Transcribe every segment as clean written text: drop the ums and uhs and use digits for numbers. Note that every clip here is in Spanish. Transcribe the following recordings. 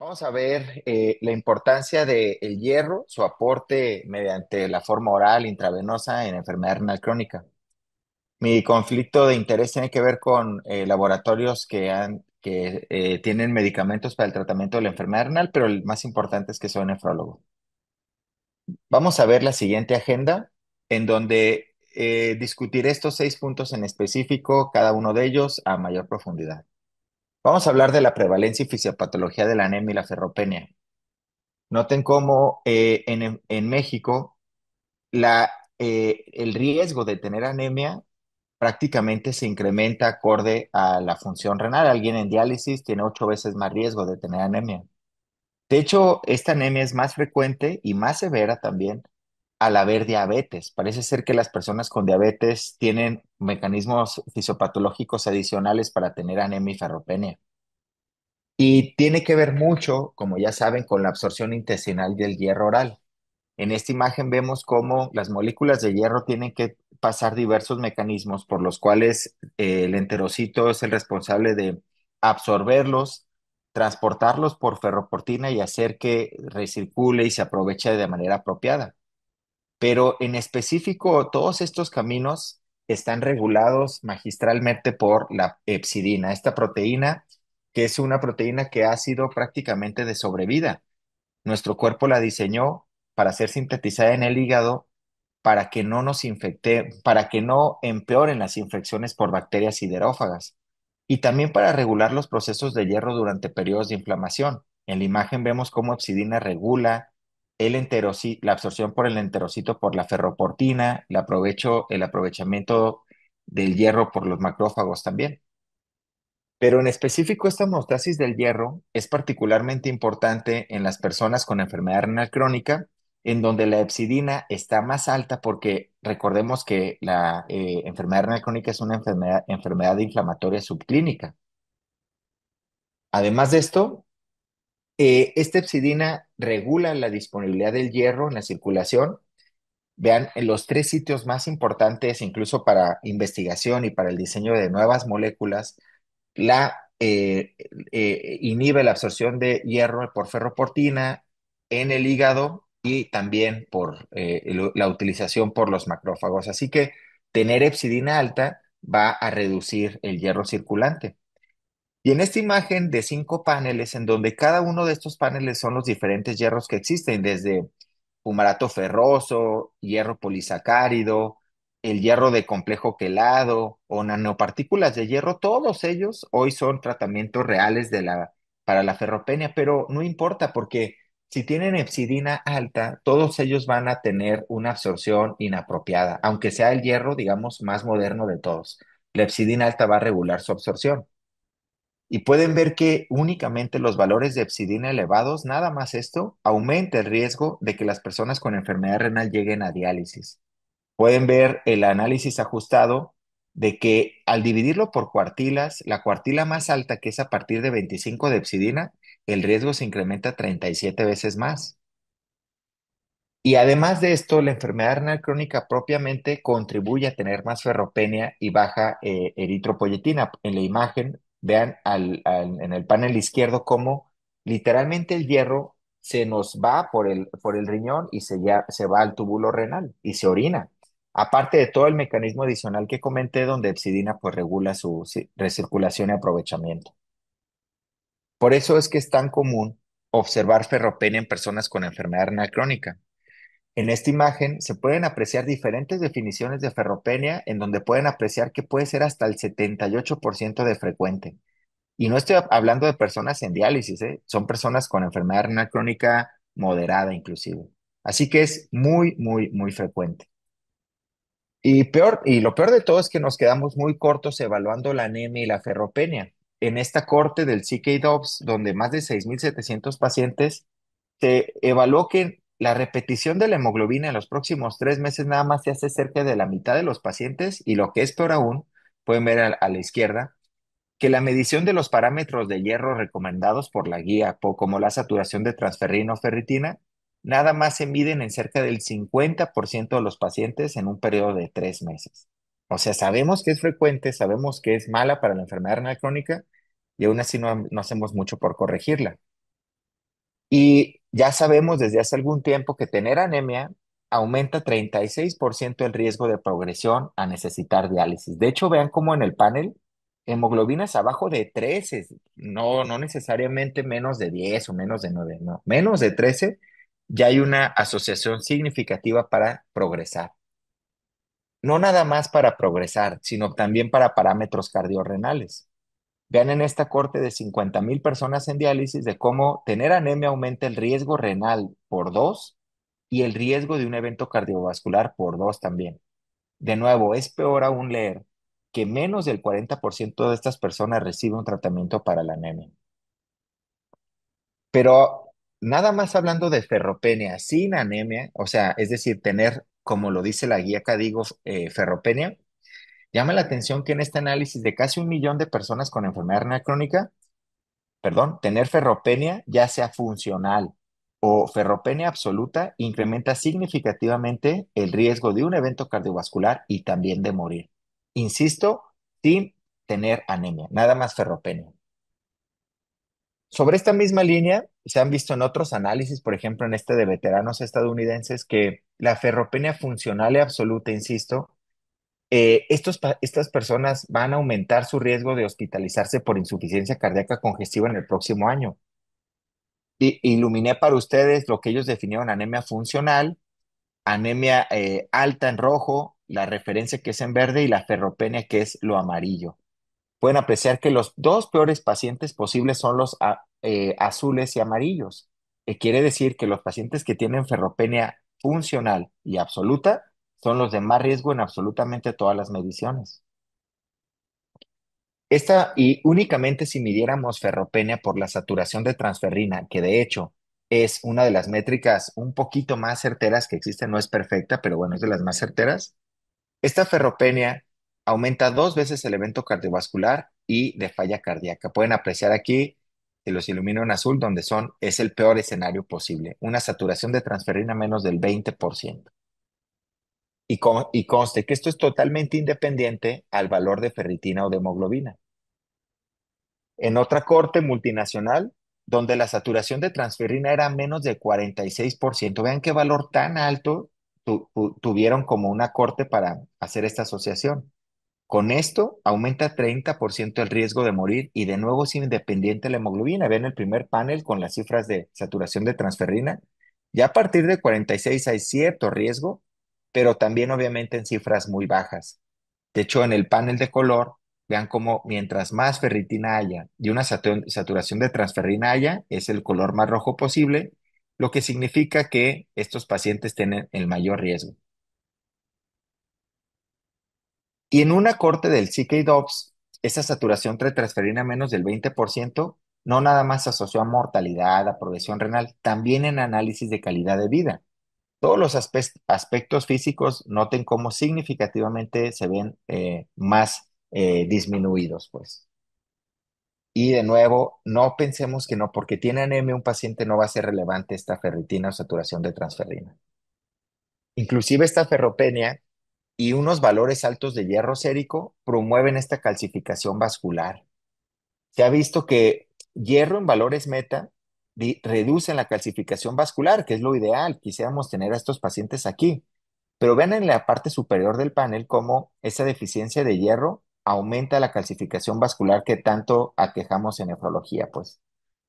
Vamos a ver la importancia del hierro, su aporte mediante la forma oral intravenosa en enfermedad renal crónica. Mi conflicto de interés tiene que ver con laboratorios que tienen medicamentos para el tratamiento de la enfermedad renal, pero el más importante es que soy nefrólogo. Vamos a ver la siguiente agenda, en donde discutiré estos 6 puntos en específico, cada uno de ellos a mayor profundidad. Vamos a hablar de la prevalencia y fisiopatología de la anemia y la ferropenia. Noten cómo en México el riesgo de tener anemia prácticamente se incrementa acorde a la función renal. Alguien en diálisis tiene 8 veces más riesgo de tener anemia. De hecho, esta anemia es más frecuente y más severa también al haber diabetes. Parece ser que las personas con diabetes tienen mecanismos fisiopatológicos adicionales para tener anemia y ferropenia. Y tiene que ver mucho, como ya saben, con la absorción intestinal del hierro oral. En esta imagen vemos cómo las moléculas de hierro tienen que pasar diversos mecanismos por los cuales el enterocito es el responsable de absorberlos, transportarlos por ferroportina y hacer que recircule y se aproveche de manera apropiada. Pero en específico, todos estos caminos están regulados magistralmente por la hepcidina, esta proteína que es una proteína que ha sido prácticamente de sobrevida. Nuestro cuerpo la diseñó para ser sintetizada en el hígado para que no nos infecte, para que no empeoren las infecciones por bacterias siderófagas y también para regular los procesos de hierro durante periodos de inflamación. En la imagen vemos cómo Epsidina regula la absorción por el enterocito por la ferroportina, el aprovechamiento del hierro por los macrófagos también. Pero en específico, esta homeostasis del hierro es particularmente importante en las personas con enfermedad renal crónica, en donde la hepcidina está más alta porque recordemos que la enfermedad renal crónica es una enfermedad inflamatoria subclínica. Además de esto, esta hepcidina regula la disponibilidad del hierro en la circulación. Vean, en los 3 sitios más importantes, incluso para investigación y para el diseño de nuevas moléculas, la inhibe la absorción de hierro por ferroportina en el hígado y también por la utilización por los macrófagos. Así que tener hepcidina alta va a reducir el hierro circulante. Y en esta imagen de 5 paneles, en donde cada uno de estos paneles son los diferentes hierros que existen, desde fumarato ferroso, hierro polisacárido, el hierro de complejo quelado o nanopartículas de hierro, todos ellos hoy son tratamientos reales para la ferropenia, pero no importa porque si tienen hepcidina alta, todos ellos van a tener una absorción inapropiada, aunque sea el hierro, digamos, más moderno de todos. La hepcidina alta va a regular su absorción. Y pueden ver que únicamente los valores de hepcidina elevados, nada más esto, aumenta el riesgo de que las personas con enfermedad renal lleguen a diálisis. Pueden ver el análisis ajustado de que al dividirlo por cuartilas, la cuartila más alta, que es a partir de 25 de hepcidina, el riesgo se incrementa 37 veces más. Y además de esto, la enfermedad renal crónica propiamente contribuye a tener más ferropenia y baja eritropoyetina. En la imagen, vean en el panel izquierdo cómo literalmente el hierro se nos va por el riñón y se va al túbulo renal y se orina. Aparte de todo el mecanismo adicional que comenté, donde Epsidina pues regula su recirculación y aprovechamiento. Por eso es que es tan común observar ferropenia en personas con enfermedad renal crónica. En esta imagen se pueden apreciar diferentes definiciones de ferropenia en donde pueden apreciar que puede ser hasta el 78% de frecuente. Y no estoy hablando de personas en diálisis, ¿eh? Son personas con enfermedad renal crónica moderada inclusive. Así que es muy, muy, muy frecuente. Y lo peor de todo es que nos quedamos muy cortos evaluando la anemia y la ferropenia. En esta corte del CK-DOPS, donde más de 6.700 pacientes se evaluó que la repetición de la hemoglobina en los próximos 3 meses nada más se hace cerca de la mitad de los pacientes y lo que es peor aún, pueden ver a la izquierda, que la medición de los parámetros de hierro recomendados por la guía, como la saturación de transferrina o ferritina, nada más se miden en cerca del 50% de los pacientes en un periodo de 3 meses. O sea, sabemos que es frecuente, sabemos que es mala para la enfermedad renal crónica y aún así no hacemos mucho por corregirla. Y ya sabemos desde hace algún tiempo que tener anemia aumenta 36% el riesgo de progresión a necesitar diálisis. De hecho, vean cómo en el panel, hemoglobinas abajo de 13, no necesariamente menos de 10 o menos de 9, no, menos de 13, ya hay una asociación significativa para progresar. No nada más para progresar, sino también para parámetros cardiorrenales. Vean en esta corte de 50,000 personas en diálisis de cómo tener anemia aumenta el riesgo renal por 2 y el riesgo de un evento cardiovascular por 2 también. De nuevo, es peor aún leer que menos del 40% de estas personas recibe un tratamiento para la anemia. Pero nada más hablando de ferropenia sin anemia, o sea, es decir, tener, como lo dice la guía Cadigo, ferropenia, llama la atención que en este análisis de casi 1 millón de personas con enfermedad renal crónica, perdón, tener ferropenia, ya sea funcional o ferropenia absoluta, incrementa significativamente el riesgo de un evento cardiovascular y también de morir. Insisto, sin tener anemia, nada más ferropenia. Sobre esta misma línea, se han visto en otros análisis, por ejemplo, en este de veteranos estadounidenses, que la ferropenia funcional y absoluta, insisto, estas personas van a aumentar su riesgo de hospitalizarse por insuficiencia cardíaca congestiva en el próximo año. Iluminé para ustedes lo que ellos definieron anemia funcional, anemia alta en rojo, la referencia que es en verde y la ferropenia que es lo amarillo. Pueden apreciar que los dos peores pacientes posibles son los azules y amarillos. Quiere decir que los pacientes que tienen ferropenia funcional y absoluta son los de más riesgo en absolutamente todas las mediciones. Y únicamente si midiéramos ferropenia por la saturación de transferrina, que de hecho es una de las métricas un poquito más certeras que existen, no es perfecta, pero bueno, es de las más certeras. Esta ferropenia aumenta 2 veces el evento cardiovascular y de falla cardíaca. Pueden apreciar aquí, si los ilumino en azul, donde es el peor escenario posible, una saturación de transferrina menos del 20%. Y conste que esto es totalmente independiente al valor de ferritina o de hemoglobina. En otra corte multinacional, donde la saturación de transferrina era menos de 46%. Vean qué valor tan alto tuvieron como una corte para hacer esta asociación. Con esto aumenta 30% el riesgo de morir y de nuevo es independiente la hemoglobina. Ven el primer panel con las cifras de saturación de transferrina. Ya a partir de 46 hay cierto riesgo, pero también obviamente en cifras muy bajas. De hecho, en el panel de color, vean cómo mientras más ferritina haya y una saturación de transferrina haya, es el color más rojo posible, lo que significa que estos pacientes tienen el mayor riesgo. Y en una corte del CK-DOPS, esa saturación de transferina menos del 20% no nada más se asoció a mortalidad, a progresión renal, también en análisis de calidad de vida. Todos los aspectos físicos noten cómo significativamente se ven más disminuidos, pues. Y de nuevo, no pensemos que no, porque tiene anemia un paciente no va a ser relevante esta ferritina o saturación de transferrina. Inclusive esta ferropenia y unos valores altos de hierro sérico promueven esta calcificación vascular. Se ha visto que hierro en valores meta reducen la calcificación vascular, que es lo ideal. Quisiéramos tener a estos pacientes aquí. Pero vean en la parte superior del panel cómo esa deficiencia de hierro aumenta la calcificación vascular que tanto aquejamos en nefrología, pues.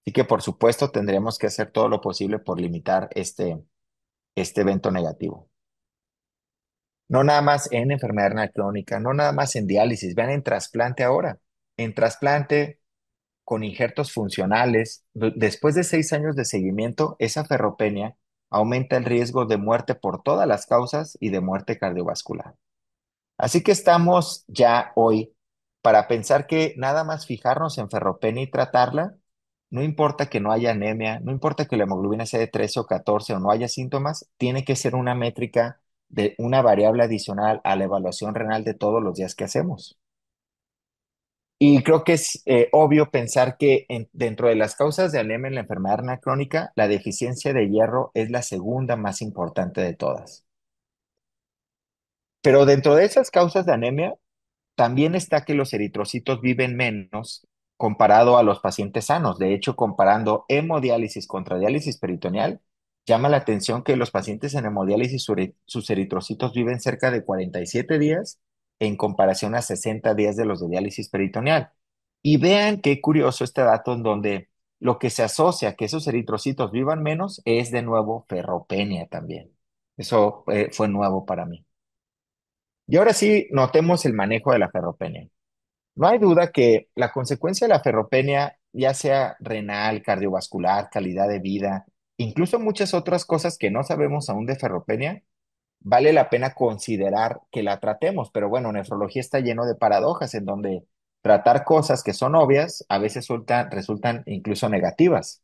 Así que por supuesto tendremos que hacer todo lo posible por limitar este evento negativo. No nada más en enfermedad renal crónica, no nada más en diálisis, vean en trasplante ahora. En trasplante con injertos funcionales, después de 6 años de seguimiento, esa ferropenia aumenta el riesgo de muerte por todas las causas y de muerte cardiovascular. Así que estamos ya hoy para pensar que nada más fijarnos en ferropenia y tratarla, no importa que no haya anemia, no importa que la hemoglobina sea de 13 o 14 o no haya síntomas, tiene que ser una métrica de una variable adicional a la evaluación renal de todos los días que hacemos. Y creo que es obvio pensar que dentro de las causas de anemia en la enfermedad renal crónica, la deficiencia de hierro es la segunda más importante de todas. Pero dentro de esas causas de anemia, también está que los eritrocitos viven menos comparado a los pacientes sanos. De hecho, comparando hemodiálisis contra diálisis peritoneal, llama la atención que los pacientes en hemodiálisis sus eritrocitos viven cerca de 47 días en comparación a 60 días de los de diálisis peritoneal. Y vean qué curioso este dato en donde lo que se asocia a que esos eritrocitos vivan menos es de nuevo ferropenia también. Eso fue nuevo para mí. Y ahora sí, notemos el manejo de la ferropenia. No hay duda que la consecuencia de la ferropenia, ya sea renal, cardiovascular, calidad de vida, incluso muchas otras cosas que no sabemos aún de ferropenia, vale la pena considerar que la tratemos. Pero bueno, nefrología está lleno de paradojas en donde tratar cosas que son obvias a veces resultan incluso negativas.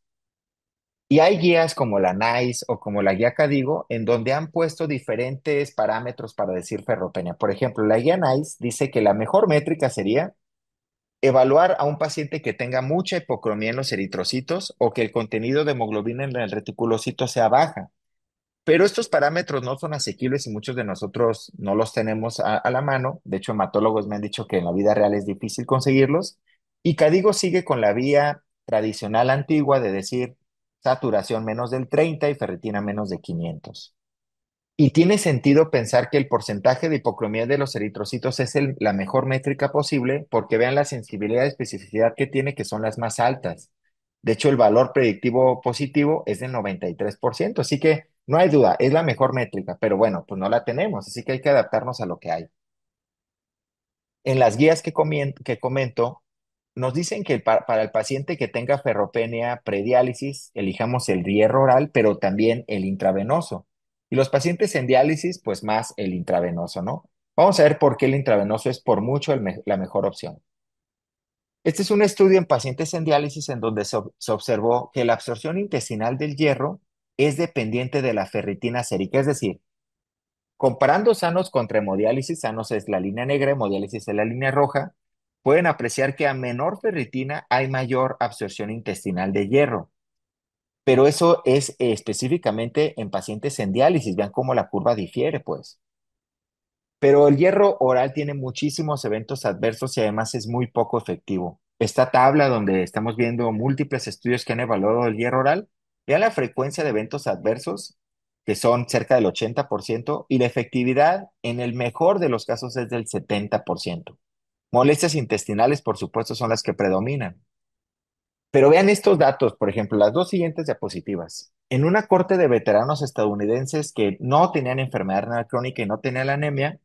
Y hay guías como la NICE o como la guía Cadigo en donde han puesto diferentes parámetros para decir ferropenia. Por ejemplo, la guía NICE dice que la mejor métrica sería evaluar a un paciente que tenga mucha hipocromía en los eritrocitos o que el contenido de hemoglobina en el reticulocito sea baja. Pero estos parámetros no son asequibles y muchos de nosotros no los tenemos a la mano. De hecho, hematólogos me han dicho que en la vida real es difícil conseguirlos. Y Cadigo sigue con la vía tradicional antigua de decir saturación menos del 30 y ferritina menos de 500. Y tiene sentido pensar que el porcentaje de hipocromía de los eritrocitos es la mejor métrica posible porque vean la sensibilidad y especificidad que tiene, que son las más altas. De hecho, el valor predictivo positivo es del 93%, así que no hay duda, es la mejor métrica, pero bueno, pues no la tenemos, así que hay que adaptarnos a lo que hay. En las guías que comento, nos dicen que para el paciente que tenga ferropenia prediálisis, elijamos el hierro oral, pero también el intravenoso. Y los pacientes en diálisis, pues más el intravenoso, ¿no? Vamos a ver por qué el intravenoso es por mucho la mejor opción. Este es un estudio en pacientes en diálisis en donde se observó que la absorción intestinal del hierro es dependiente de la ferritina sérica, es decir, comparando sanos contra hemodiálisis, sanos es la línea negra, hemodiálisis es la línea roja, pueden apreciar que a menor ferritina hay mayor absorción intestinal de hierro. Pero eso es específicamente en pacientes en diálisis. Vean cómo la curva difiere, pues. Pero el hierro oral tiene muchísimos eventos adversos y además es muy poco efectivo. Esta tabla donde estamos viendo múltiples estudios que han evaluado el hierro oral, vean la frecuencia de eventos adversos, que son cerca del 80%, y la efectividad en el mejor de los casos es del 70%. Molestias intestinales, por supuesto, son las que predominan. Pero vean estos datos, por ejemplo, las dos siguientes diapositivas. En una corte de veteranos estadounidenses que no tenían enfermedad renal crónica y no tenían anemia,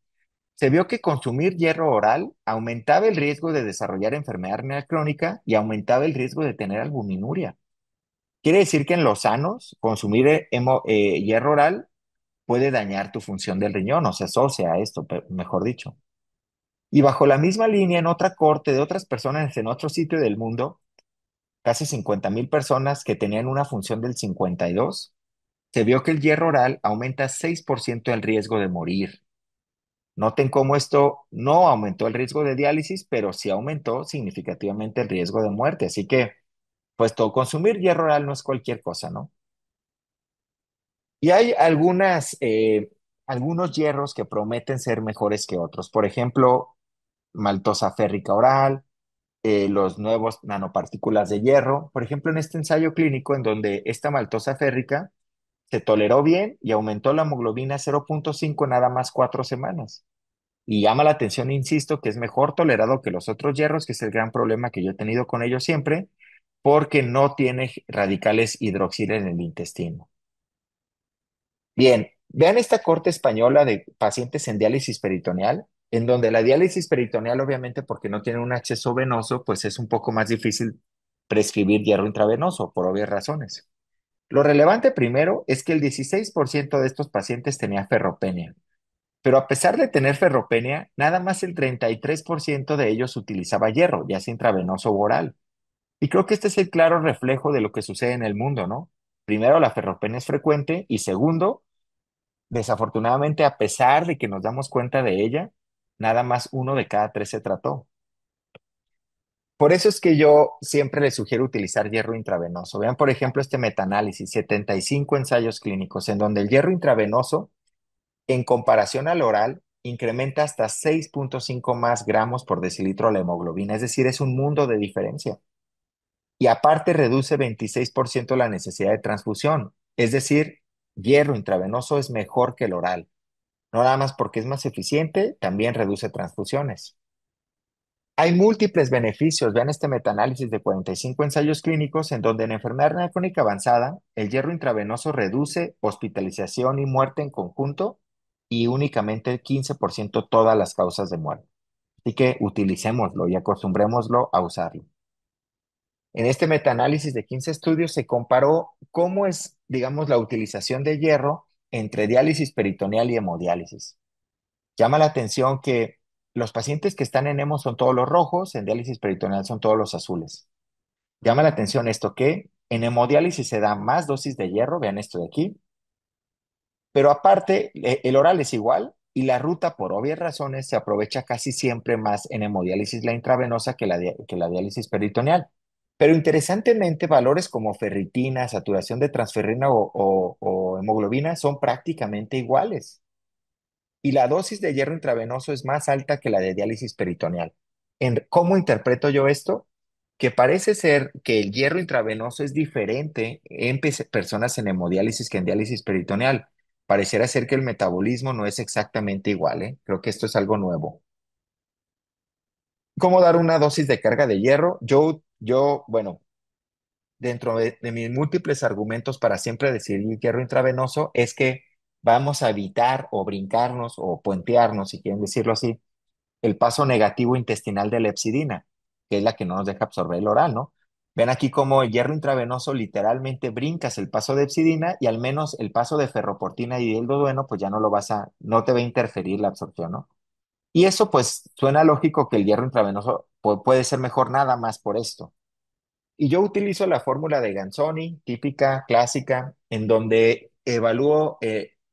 se vio que consumir hierro oral aumentaba el riesgo de desarrollar enfermedad renal crónica y aumentaba el riesgo de tener albuminuria. Quiere decir que en los sanos, consumir hierro oral puede dañar tu función del riñón, o se asocia a esto, mejor dicho. Y bajo la misma línea, en otra corte de otras personas en otro sitio del mundo, casi 50,000 personas que tenían una función del 52, se vio que el hierro oral aumenta 6% el riesgo de morir. Noten cómo esto no aumentó el riesgo de diálisis, pero sí aumentó significativamente el riesgo de muerte. Así que, pues, consumir hierro oral no es cualquier cosa, ¿no? Y hay algunos hierros que prometen ser mejores que otros. Por ejemplo, maltosa férrica oral, los nuevos nanopartículas de hierro. Por ejemplo, en este ensayo clínico en donde esta maltosa férrica se toleró bien y aumentó la hemoglobina 0,5 en nada más 4 semanas. Y llama la atención, insisto, que es mejor tolerado que los otros hierros, que es el gran problema que yo he tenido con ellos siempre, porque no tiene radicales hidroxiles en el intestino. Bien, vean esta corte española de pacientes en diálisis peritoneal, en donde la diálisis peritoneal, obviamente, porque no tiene un acceso venoso, pues es un poco más difícil prescribir hierro intravenoso, por obvias razones. Lo relevante primero es que el 16% de estos pacientes tenía ferropenia. Pero a pesar de tener ferropenia, nada más el 33% de ellos utilizaba hierro, ya sea intravenoso o oral. Y creo que este es el claro reflejo de lo que sucede en el mundo, ¿no? Primero, la ferropenia es frecuente y segundo, desafortunadamente, a pesar de que nos damos cuenta de ella, nada más 1 de cada 3 se trató. Por eso es que yo siempre les sugiero utilizar hierro intravenoso. Vean, por ejemplo, este metaanálisis, 75 ensayos clínicos, en donde el hierro intravenoso en comparación al oral, incrementa hasta 6,5 más gramos por decilitro la hemoglobina, es decir, es un mundo de diferencia. Y aparte reduce 26% la necesidad de transfusión, es decir, hierro intravenoso es mejor que el oral. No nada más porque es más eficiente, también reduce transfusiones. Hay múltiples beneficios. Vean este metaanálisis de 45 ensayos clínicos en donde en enfermedad renal crónica avanzada, el hierro intravenoso reduce hospitalización y muerte en conjunto y únicamente el 15% todas las causas de muerte. Así que utilicémoslo y acostumbrémoslo a usarlo. En este metaanálisis de 15 estudios se comparó cómo es, digamos, la utilización de hierro entre diálisis peritoneal y hemodiálisis. Llama la atención que los pacientes que están en hemo son todos los rojos, en diálisis peritoneal son todos los azules. Llama la atención esto que en hemodiálisis se da más dosis de hierro, vean esto de aquí, pero aparte el oral es igual y la ruta por obvias razones se aprovecha casi siempre más en hemodiálisis la intravenosa que la diálisis peritoneal. Pero interesantemente, valores como ferritina, saturación de transferrina o hemoglobina son prácticamente iguales. Y la dosis de hierro intravenoso es más alta que la de diálisis peritoneal. ¿Cómo interpreto yo esto? Que parece ser que el hierro intravenoso es diferente en personas en hemodiálisis que en diálisis peritoneal. Pareciera ser que el metabolismo no es exactamente igual, ¿eh? Creo que esto es algo nuevo. ¿Cómo dar una dosis de carga de hierro? Bueno, dentro de mis múltiples argumentos para siempre decidir hierro intravenoso es que vamos a evitar o brincarnos o puentearnos, si quieren decirlo así, el paso negativo intestinal de la hepsidina, que es la que no nos deja absorber el oral, ¿no? Ven aquí como el hierro intravenoso literalmente brincas el paso de hepsidina y al menos el paso de ferroportina y el duodeno, pues ya no te va a interferir la absorción, ¿no? Y eso pues suena lógico que el hierro intravenoso puede ser mejor nada más por esto. Y yo utilizo la fórmula de Ganzoni, típica, clásica, en donde evalúo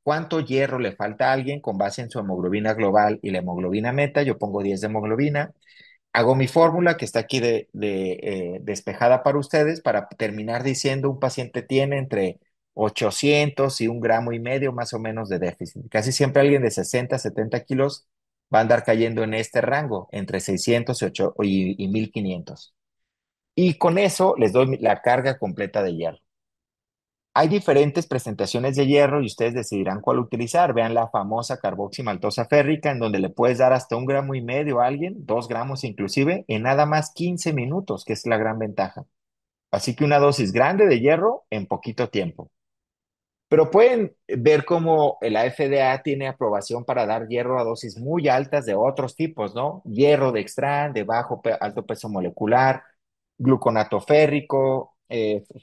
cuánto hierro le falta a alguien con base en su hemoglobina global y la hemoglobina meta. Yo pongo 10 de hemoglobina. Hago mi fórmula que está aquí despejada para ustedes para terminar diciendo un paciente tiene entre 800 y 1,5 gramos más o menos de déficit. Casi siempre alguien de 60, 70 kilos va a andar cayendo en este rango, entre 600 y 1500. Y con eso les doy la carga completa de hierro. Hay diferentes presentaciones de hierro y ustedes decidirán cuál utilizar. Vean la famosa carboximaltosa férrica, en donde le puedes dar hasta 1,5 gramos a alguien, 2 gramos inclusive, en nada más 15 minutos, que es la gran ventaja. Así que una dosis grande de hierro en poquito tiempo. Pero pueden ver cómo la FDA tiene aprobación para dar hierro a dosis muy altas de otros tipos, ¿no? Hierro dextran, de alto peso molecular, gluconato férrico,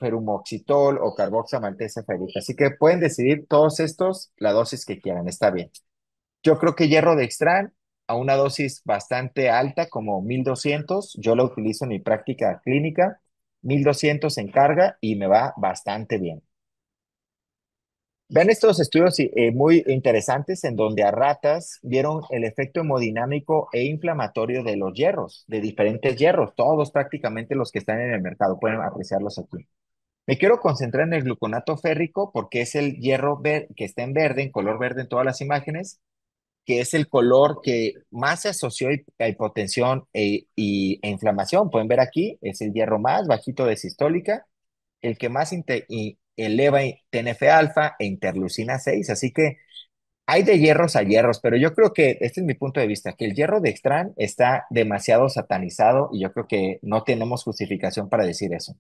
ferumoxitol o carboxamaltesa férrica. Así que pueden decidir todos estos la dosis que quieran, está bien. Yo creo que hierro dextran a una dosis bastante alta, como 1200, yo lo utilizo en mi práctica clínica, 1200 en carga y me va bastante bien. Ven estos estudios muy interesantes en donde a ratas vieron el efecto hemodinámico e inflamatorio de los hierros, de diferentes hierros, todos prácticamente los que están en el mercado, pueden apreciarlos aquí. Me quiero concentrar en el gluconato férrico porque es el hierro que está en verde, en color verde en todas las imágenes, que es el color que más se asoció a hipotensión e inflamación. Pueden ver aquí, es el hierro más bajito de sistólica, el que más eleva TNF-alfa e interleucina 6. Así que hay de hierros a hierros, pero yo creo que, este es mi punto de vista, que el hierro de Dextran está demasiado satanizado y yo creo que no tenemos justificación para decir eso.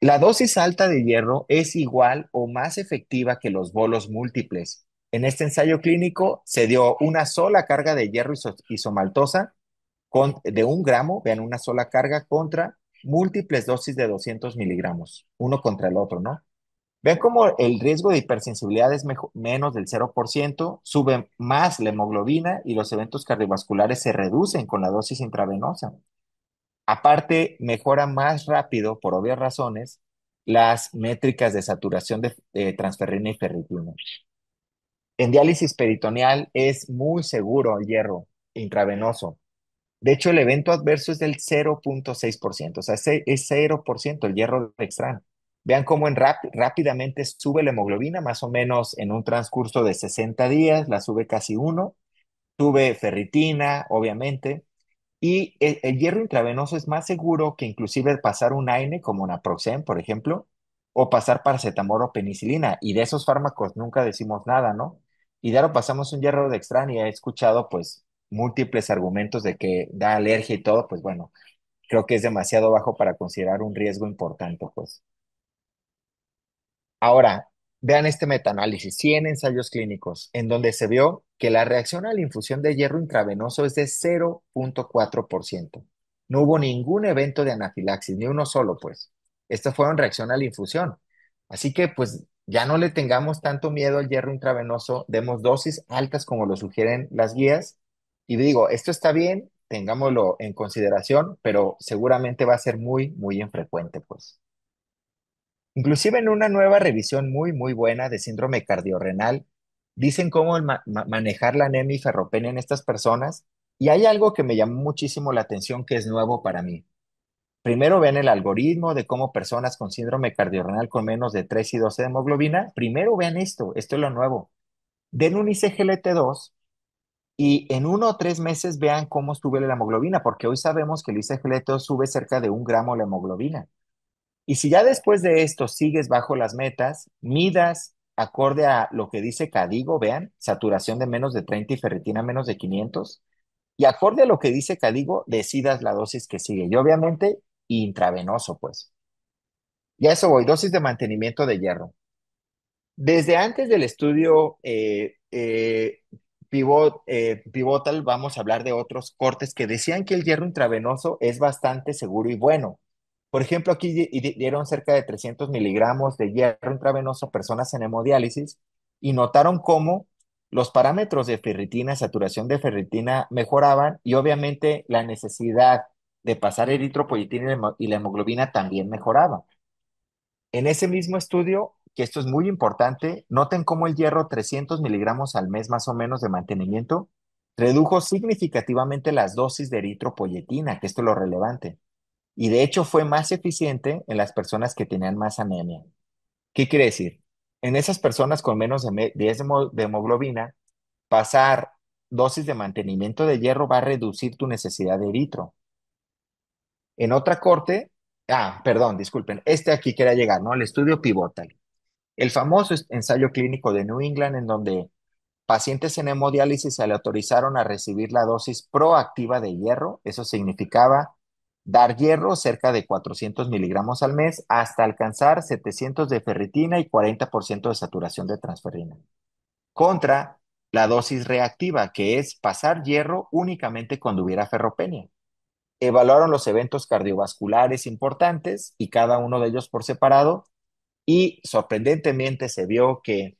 La dosis alta de hierro es igual o más efectiva que los bolos múltiples. En este ensayo clínico se dio una sola carga de hierro isomaltosa de 1 gramo, vean, una sola carga contra múltiples dosis de 200 miligramos, uno contra el otro, ¿no? Vean cómo el riesgo de hipersensibilidad es menos del 0%, sube más la hemoglobina y los eventos cardiovasculares se reducen con la dosis intravenosa. Aparte, mejora más rápido, por obvias razones, las métricas de saturación de transferrina y ferritina. En diálisis peritoneal es muy seguro el hierro intravenoso. De hecho, el evento adverso es del 0,6%, o sea, es 0% el hierro de Dextran. Vean cómo rápidamente sube la hemoglobina, más o menos en un transcurso de 60 días, la sube casi uno, sube ferritina, obviamente, y el hierro intravenoso es más seguro que inclusive pasar un AINE como naproxen, por ejemplo, o pasar paracetamol o penicilina. Y de esos fármacos nunca decimos nada, ¿no? Y de ahora pasamos un hierro de y he escuchado pues múltiples argumentos de que da alergia y todo, pues bueno, creo que es demasiado bajo para considerar un riesgo importante, pues. Ahora, vean este metaanálisis, 100 ensayos clínicos, en donde se vio que la reacción a la infusión de hierro intravenoso es de 0,4%. No hubo ningún evento de anafilaxis, ni uno solo, pues. Estas fueron reacción a la infusión. Así que, pues, ya no le tengamos tanto miedo al hierro intravenoso, demos dosis altas como lo sugieren las guías. Y digo, esto está bien, tengámoslo en consideración, pero seguramente va a ser muy, muy infrecuente, pues. Inclusive en una nueva revisión muy, muy buena de síndrome cardiorrenal, dicen cómo manejar la anemia y ferropenia en estas personas. Y hay algo que me llamó muchísimo la atención que es nuevo para mí. Primero ven el algoritmo de cómo personas con síndrome cardiorrenal con menos de 3 y 12 de hemoglobina. Primero vean esto es lo nuevo. Den un ICGLT2 y en 1 o 3 meses vean cómo sube la hemoglobina, porque hoy sabemos que el ICGLT2 sube cerca de 1 gramo la hemoglobina. Y si ya después de esto sigues bajo las metas, midas acorde a lo que dice Cadigo, vean, saturación de menos de 30 y ferritina menos de 500, y acorde a lo que dice Cadigo, decidas la dosis que sigue. Y obviamente intravenoso, pues. Y a eso voy, dosis de mantenimiento de hierro. Desde antes del estudio pivotal, vamos a hablar de otros cortes que decían que el hierro intravenoso es bastante seguro y bueno. Por ejemplo, aquí dieron cerca de 300 miligramos de hierro intravenoso a personas en hemodiálisis y notaron cómo los parámetros de ferritina, saturación de ferritina mejoraban y obviamente la necesidad de pasar eritropoyetina y la hemoglobina también mejoraba. En ese mismo estudio, que esto es muy importante, noten cómo el hierro 300 miligramos al mes más o menos de mantenimiento redujo significativamente las dosis de eritropoyetina, que esto es lo relevante. Y de hecho fue más eficiente en las personas que tenían más anemia. ¿Qué quiere decir? En esas personas con menos de 10 de hemoglobina, pasar dosis de mantenimiento de hierro va a reducir tu necesidad de eritro. En otra corte, perdón, disculpen, este aquí quería llegar, ¿no? El estudio pivotal. El famoso ensayo clínico de New England en donde pacientes en hemodiálisis se le autorizaron a recibir la dosis proactiva de hierro. Eso significaba dar hierro cerca de 400 miligramos al mes hasta alcanzar 700 de ferritina y 40% de saturación de transferrina. Contra la dosis reactiva, que es pasar hierro únicamente cuando hubiera ferropenia. Evaluaron los eventos cardiovasculares importantes y cada uno de ellos por separado y sorprendentemente se vio que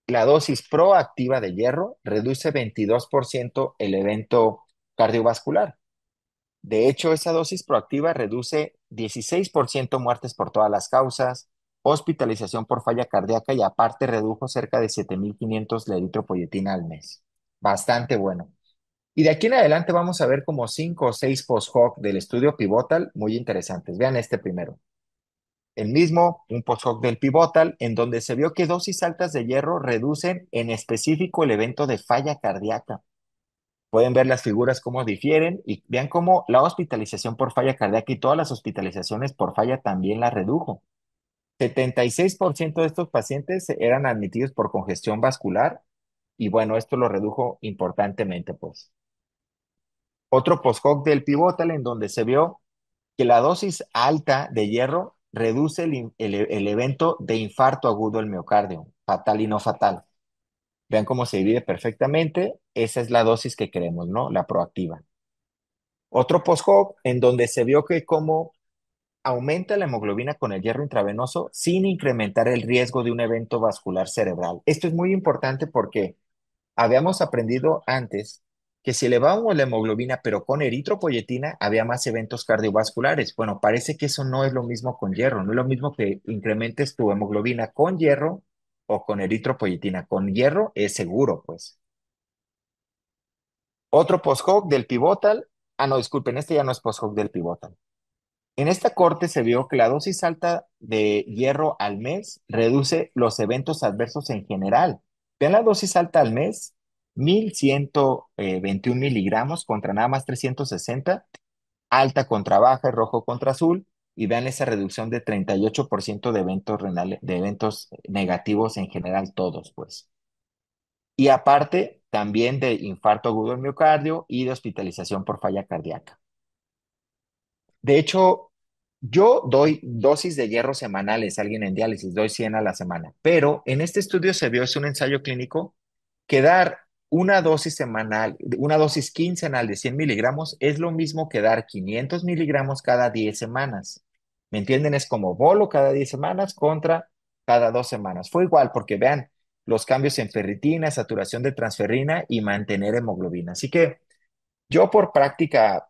la dosis proactiva de hierro reduce 22% el evento cardiovascular. De hecho, esa dosis proactiva reduce 16% muertes por todas las causas, hospitalización por falla cardíaca y aparte redujo cerca de 7.500 de eritropoyetina al mes. Bastante bueno. Y de aquí en adelante vamos a ver como 5 o 6 post-hoc del estudio pivotal muy interesantes. Vean este primero. El mismo, un post-hoc del pivotal, en donde se vio que dosis altas de hierro reducen en específico el evento de falla cardíaca. Pueden ver las figuras cómo difieren y vean cómo la hospitalización por falla cardíaca y todas las hospitalizaciones por falla también la redujo. 76% de estos pacientes eran admitidos por congestión vascular y bueno, esto lo redujo importantemente, pues. Otro post-hoc del pivotal en donde se vio que la dosis alta de hierro reduce el evento de infarto agudo del miocardio, fatal y no fatal. Vean cómo se divide perfectamente. Esa es la dosis que queremos, ¿no? La proactiva. Otro post-hoc en donde se vio que cómo aumenta la hemoglobina con el hierro intravenoso sin incrementar el riesgo de un evento vascular cerebral. Esto es muy importante porque habíamos aprendido antes que si elevábamos la hemoglobina pero con eritropoyetina había más eventos cardiovasculares. Bueno, parece que eso no es lo mismo con hierro, no es lo mismo que incrementes tu hemoglobina con hierro o con eritropoyetina. Con hierro es seguro, pues. Otro post-hoc del pivotal. No, disculpen, este ya no es post-hoc del pivotal. En esta corte se vio que la dosis alta de hierro al mes reduce los eventos adversos en general. Vean la dosis alta al mes, 1121 miligramos contra nada más 360, alta contra baja, rojo contra azul, y vean esa reducción de 38% de eventos renales, de eventos negativos en general, todos, pues. Y aparte, también de infarto agudo del miocardio y de hospitalización por falla cardíaca. De hecho, yo doy dosis de hierro semanales a alguien en diálisis, doy 100 a la semana, pero en este estudio se vio, es un ensayo clínico, que dar una dosis semanal, una dosis quincenal de 100 miligramos es lo mismo que dar 500 miligramos cada 10 semanas. ¿Me entienden? Es como bolo cada 10 semanas contra cada 2 semanas. Fue igual porque vean los cambios en ferritina, saturación de transferrina y mantener hemoglobina. Así que yo por práctica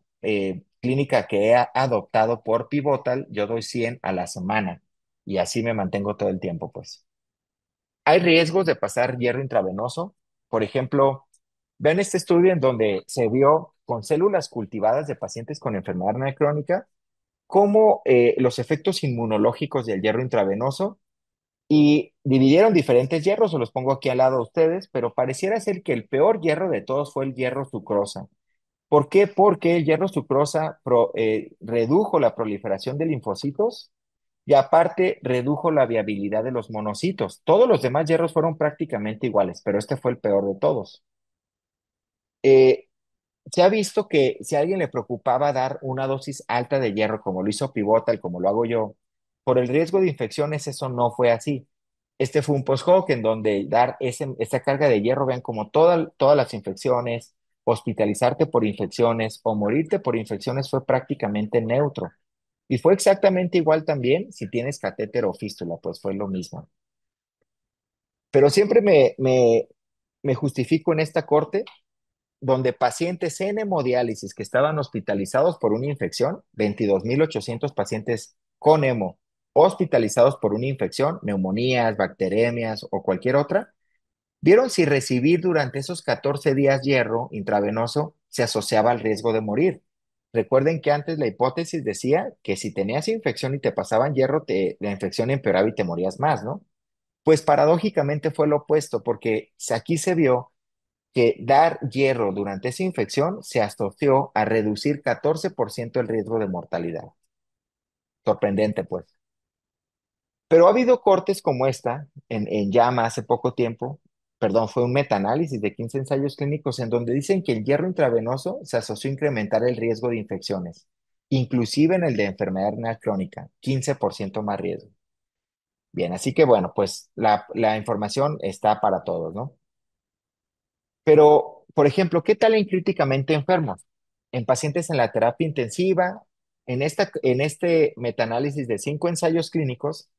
clínica que he adoptado por Pivotal, yo doy 100 a la semana y así me mantengo todo el tiempo, pues. Hay riesgos de pasar hierro intravenoso. Por ejemplo, vean este estudio en donde se vio con células cultivadas de pacientes con enfermedad renal crónica cómo los efectos inmunológicos del hierro intravenoso y dividieron diferentes hierros, se los pongo aquí al lado a ustedes, pero pareciera ser que el peor hierro de todos fue el hierro sucrosa. ¿Por qué? Porque el hierro sucrosa redujo la proliferación de linfocitos y aparte redujo la viabilidad de los monocitos. Todos los demás hierros fueron prácticamente iguales, pero este fue el peor de todos. Eh, Se ha visto que si a alguien le preocupaba dar una dosis alta de hierro, como lo hizo Pivotal, como lo hago yo, por el riesgo de infecciones, eso no fue así. Este fue un post-hoc en donde dar esa carga de hierro, vean como todas las infecciones, hospitalizarte por infecciones o morirte por infecciones fue prácticamente neutro. Y fue exactamente igual también si tienes catéter o fístula, pues fue lo mismo. Pero siempre me justifico en esta corte donde pacientes en hemodiálisis que estaban hospitalizados por una infección, 22.800 pacientes con hemo hospitalizados por una infección, neumonías, bacteremias o cualquier otra, vieron si recibir durante esos 14 días hierro intravenoso se asociaba al riesgo de morir. Recuerden que antes la hipótesis decía que si tenías infección y te pasaban hierro, la infección empeoraba y te morías más, ¿no? Pues paradójicamente fue lo opuesto, porque aquí se vio que dar hierro durante esa infección se asoció a reducir 14% el riesgo de mortalidad. Sorprendente, pues. Pero ha habido cortes como esta en llama hace poco tiempo, perdón, fue un metaanálisis de 15 ensayos clínicos en donde dicen que el hierro intravenoso se asoció a incrementar el riesgo de infecciones, inclusive en el de enfermedad renal crónica, 15% más riesgo. Bien, así que bueno, pues la información está para todos, ¿no? Pero, por ejemplo, ¿qué tal en críticamente enfermos? En pacientes en la terapia intensiva, en este metaanálisis de 5 ensayos clínicos,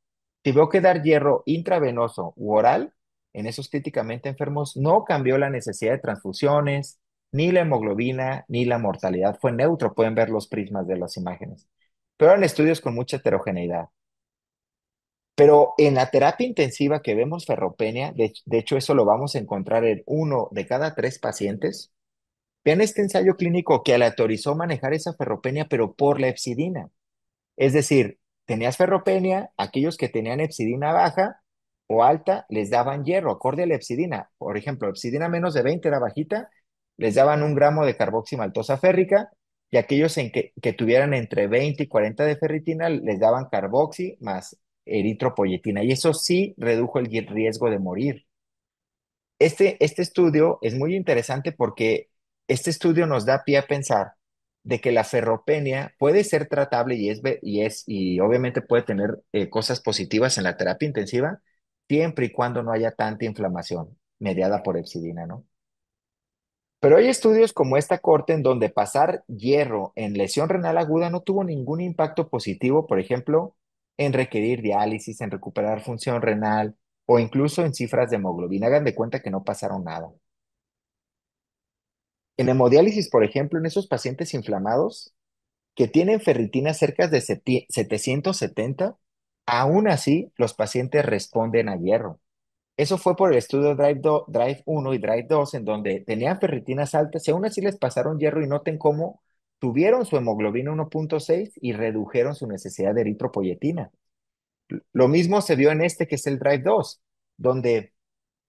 si veo que dar hierro intravenoso u oral en esos críticamente enfermos no cambió la necesidad de transfusiones, ni la hemoglobina, ni la mortalidad. Fue neutro, pueden ver los prismas de las imágenes. Pero eran estudios con mucha heterogeneidad. Pero en la terapia intensiva que vemos ferropenia, de hecho eso lo vamos a encontrar en 1 de cada 3 pacientes. Vean este ensayo clínico que aleatorizó manejar esa ferropenia, pero por la hepcidina. Es decir, tenías ferropenia, aquellos que tenían hepcidina baja o alta les daban hierro, acorde a la hepcidina. Por ejemplo, hepcidina menos de 20 era bajita, les daban 1 gramo de carboximaltosa férrica y aquellos que tuvieran entre 20 y 40 de ferritina les daban carboxi más eritropoyetina y eso sí redujo el riesgo de morir. Este estudio es muy interesante porque este estudio nos da pie a pensar de que la ferropenia puede ser tratable y obviamente puede tener cosas positivas en la terapia intensiva siempre y cuando no haya tanta inflamación mediada por hepcidina, ¿no? Pero hay estudios como esta corte en donde pasar hierro en lesión renal aguda no tuvo ningún impacto positivo, por ejemplo, en requerir diálisis, en recuperar función renal o incluso en cifras de hemoglobina. Hagan de cuenta que no pasaron nada. En hemodiálisis, por ejemplo, en esos pacientes inflamados que tienen ferritina cerca de 770, aún así los pacientes responden a hierro. Eso fue por el estudio Drive 1 y Drive 2, en donde tenían ferritinas altas y aún así les pasaron hierro y noten cómo tuvieron su hemoglobina 1.6 y redujeron su necesidad de eritropoyetina. Lo mismo se vio en este que es el Drive 2, donde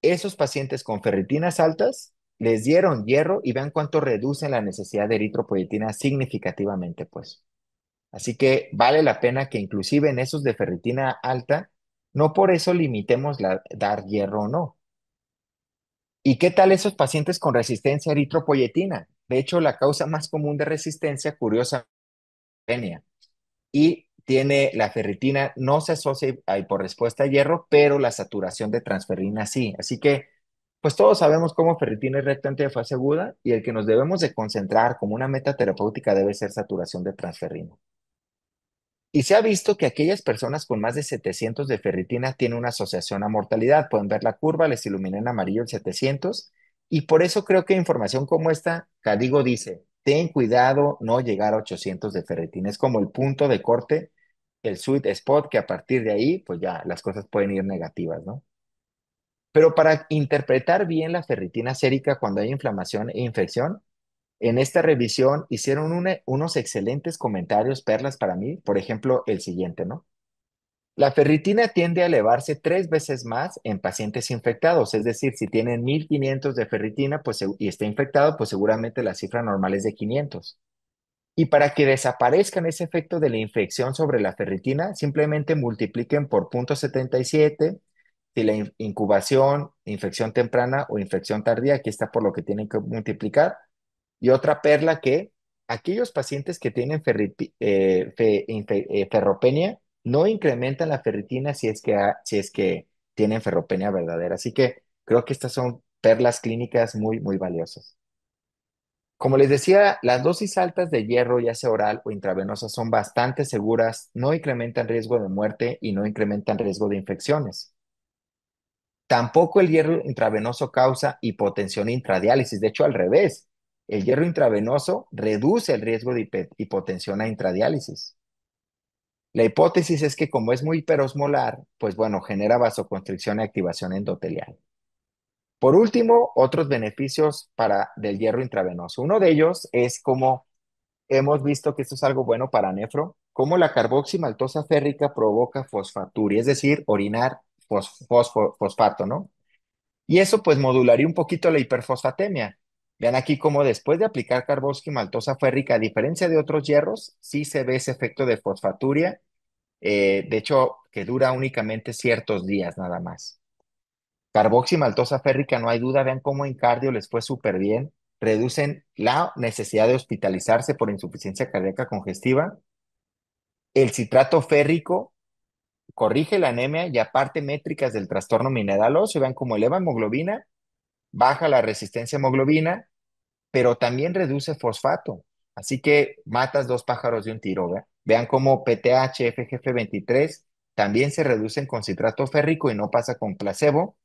esos pacientes con ferritinas altas les dieron hierro y vean cuánto reducen la necesidad de eritropoyetina significativamente, pues. Así que vale la pena que inclusive en esos de ferritina alta, no por eso limitemos dar hierro o no. ¿Y qué tal esos pacientes con resistencia a eritropoyetina? De hecho, la causa más común de resistencia, curiosa, y tiene la ferritina, no se asocia por respuesta a hierro, pero la saturación de transferrina sí. Así que, pues todos sabemos cómo ferritina es reactante de fase aguda y el que nos debemos de concentrar como una meta terapéutica debe ser saturación de transferrina. Y se ha visto que aquellas personas con más de 700 de ferritina tienen una asociación a mortalidad. Pueden ver la curva, les ilumina en amarillo el 700. Y por eso creo que información como esta, Cadigo dice, ten cuidado no llegar a 800 de ferritina. Es como el punto de corte, el sweet spot, que a partir de ahí, pues ya las cosas pueden ir negativas, ¿no? Pero para interpretar bien la ferritina sérica cuando hay inflamación e infección, en esta revisión hicieron unos excelentes comentarios, perlas para mí. Por ejemplo, el siguiente, ¿no? La ferritina tiende a elevarse 3 veces más en pacientes infectados, es decir, si tienen 1500 de ferritina pues, y está infectado, pues seguramente la cifra normal es de 500. Y para que desaparezcan ese efecto de la infección sobre la ferritina, simplemente multipliquen por 0.77 si la incubación, infección temprana o infección tardía, aquí está por lo que tienen que multiplicar. Y otra perla que aquellos pacientes que tienen ferropenia no incrementan la ferritina si es que tienen ferropenia verdadera. Así que creo que estas son perlas clínicas muy, muy valiosas. Como les decía, las dosis altas de hierro, ya sea oral o intravenosa, son bastante seguras, no incrementan riesgo de muerte y no incrementan riesgo de infecciones. Tampoco el hierro intravenoso causa hipotensión intradiálisis, de hecho al revés, el hierro intravenoso reduce el riesgo de hipotensión a intradiálisis. La hipótesis es que como es muy hiperosmolar, pues bueno, genera vasoconstricción y activación endotelial. Por último, otros beneficios del hierro intravenoso. Uno de ellos es como hemos visto que esto es algo bueno para nefro, como la carboximaltosa férrica provoca fosfaturia, es decir, orinar fosfato, ¿no? Y eso pues modularía un poquito la hiperfosfatemia. Vean aquí cómo después de aplicar carboximaltosa férrica, a diferencia de otros hierros, sí se ve ese efecto de fosfaturia, de hecho, que dura únicamente ciertos días nada más. Carboximaltosa férrica, no hay duda, vean cómo en cardio les fue súper bien. Reducen la necesidad de hospitalizarse por insuficiencia cardíaca congestiva. El citrato férrico corrige la anemia y aparte métricas del trastorno mineral óseo. Vean cómo eleva hemoglobina, baja la resistencia a hemoglobina, pero también reduce fosfato. Así que matas dos pájaros de un tiro. Vean cómo PTH, FGF23 también se reducen con citrato férrico y no pasa con placebo.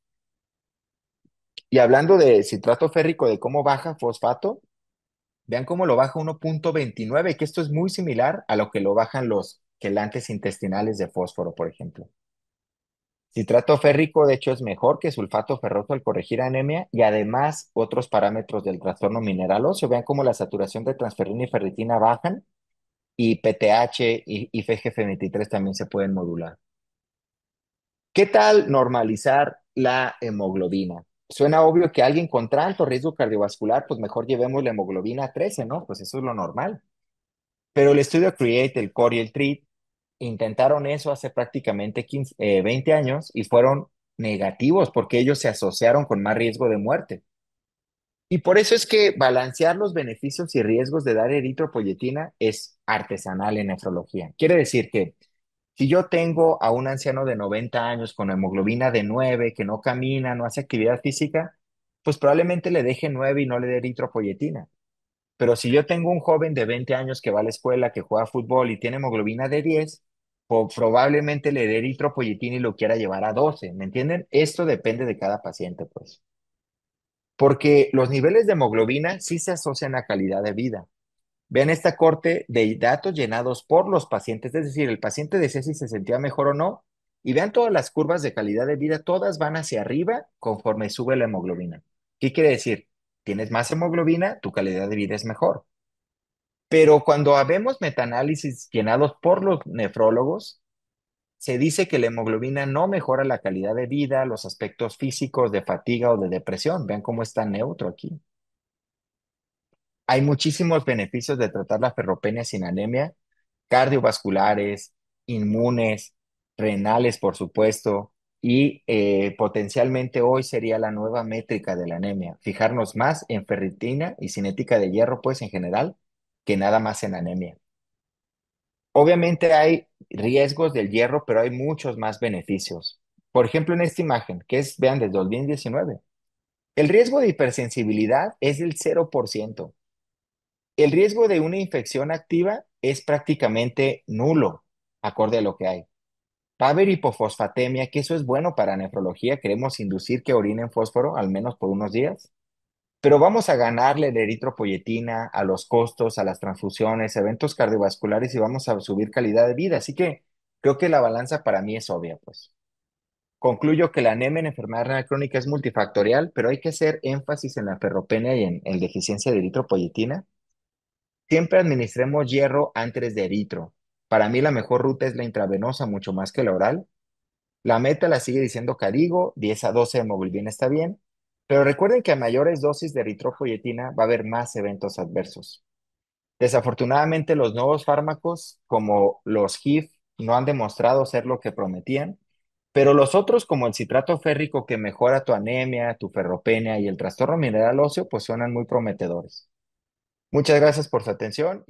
Y hablando de citrato férrico, de cómo baja fosfato, vean cómo lo baja 1.29, que esto es muy similar a lo que lo bajan los quelantes intestinales de fósforo, por ejemplo. Citrato férrico, de hecho, es mejor que sulfato ferroso al corregir anemia y además otros parámetros del trastorno mineral óseo. Vean cómo la saturación de transferrina y ferritina bajan y PTH y FGF23 también se pueden modular. ¿Qué tal normalizar la hemoglobina? Suena obvio que alguien con tanto riesgo cardiovascular, pues mejor llevemos la hemoglobina a 13, ¿no? Pues eso es lo normal. Pero el estudio CREATE, el CORE y el TREAT intentaron eso hace prácticamente 20 años y fueron negativos porque ellos se asociaron con más riesgo de muerte. Y por eso es que balancear los beneficios y riesgos de dar eritropoyetina es artesanal en nefrología. Quiere decir que si yo tengo a un anciano de 90 años con hemoglobina de 9 que no camina, no hace actividad física, pues probablemente le deje 9 y no le dé eritropoyetina. Pero si yo tengo un joven de 20 años que va a la escuela, que juega fútbol y tiene hemoglobina de 10, probablemente le dé eritropoyetina y lo quiera llevar a 12. ¿Me entienden? Esto depende de cada paciente, pues. Porque los niveles de hemoglobina sí se asocian a calidad de vida. Vean esta corte de datos llenados por los pacientes, es decir, el paciente decía si se sentía mejor o no, y vean todas las curvas de calidad de vida, todas van hacia arriba conforme sube la hemoglobina. ¿Qué quiere decir? Tienes más hemoglobina, tu calidad de vida es mejor. Pero cuando habemos metaanálisis llenados por los nefrólogos, se dice que la hemoglobina no mejora la calidad de vida, los aspectos físicos de fatiga o de depresión. Vean cómo está neutro aquí. Hay muchísimos beneficios de tratar la ferropenia sin anemia, cardiovasculares, inmunes, renales, por supuesto, y potencialmente hoy sería la nueva métrica de la anemia, fijarnos más en ferritina y cinética de hierro, pues en general, que nada más en anemia. Obviamente hay riesgos del hierro, pero hay muchos más beneficios. Por ejemplo, en esta imagen, que es, vean, desde 2019, el riesgo de hipersensibilidad es del 0%. El riesgo de una infección activa es prácticamente nulo, acorde a lo que hay. Va a haber hipofosfatemia, que eso es bueno para nefrología. Queremos inducir que orinen fósforo, al menos por unos días. Pero vamos a ganarle la eritropoyetina, a los costos, a las transfusiones, eventos cardiovasculares y vamos a subir calidad de vida. Así que creo que la balanza para mí es obvia, pues. Concluyo que la anemia en enfermedad renal crónica es multifactorial, pero hay que hacer énfasis en la ferropenia y en deficiencia de eritropoyetina. Siempre administremos hierro antes de eritro. Para mí la mejor ruta es la intravenosa, mucho más que la oral. La meta la sigue diciendo Cadigo, 10 a 12 de hemoglobina está bien, pero recuerden que a mayores dosis de eritropoyetina va a haber más eventos adversos. Desafortunadamente, los nuevos fármacos, como los HIF, no han demostrado ser lo que prometían, pero los otros, como el citrato férrico que mejora tu anemia, tu ferropenia y el trastorno mineral óseo, pues suenan muy prometedores. Muchas gracias por su atención.